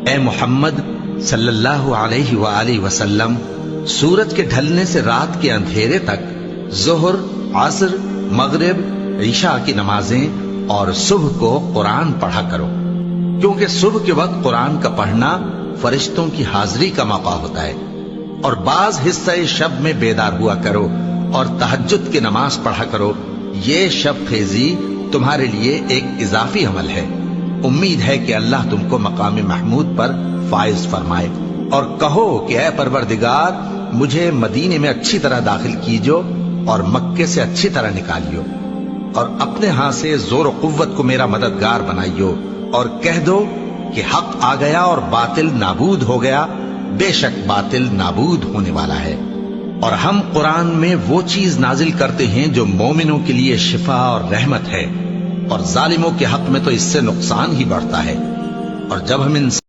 اے محمد صلی اللہ علیہ وآلہ وسلم، سورج کے ڈھلنے سے رات کے اندھیرے تک ظہر، عصر، مغرب، عشاء کی نمازیں اور صبح کو قرآن پڑھا کرو، کیونکہ صبح کے وقت قرآن کا پڑھنا فرشتوں کی حاضری کا موقع ہوتا ہے۔ اور بعض حصہ شب میں بیدار ہوا کرو اور تہجد کی نماز پڑھا کرو، یہ شب خیزی تمہارے لیے ایک اضافی عمل ہے۔ امید ہے کہ اللہ تم کو مقام محمود پر فائز فرمائے۔ اور کہو کہ اے پروردگار، مجھے مدینے میں اچھی طرح داخل کیجو اور مکے سے اچھی طرح نکالیو، اور اپنے ہاں سے زور و قوت کو میرا مددگار بنائیو، اور کہہ دو کہ حق آ گیا اور باطل نابود ہو گیا، بے شک باطل نابود ہونے والا ہے۔ اور ہم قرآن میں وہ چیز نازل کرتے ہیں جو مومنوں کے لیے شفا اور رحمت ہے، اور ظالموں کے حق میں تو اس سے نقصان ہی بڑھتا ہے۔ اور جب ہم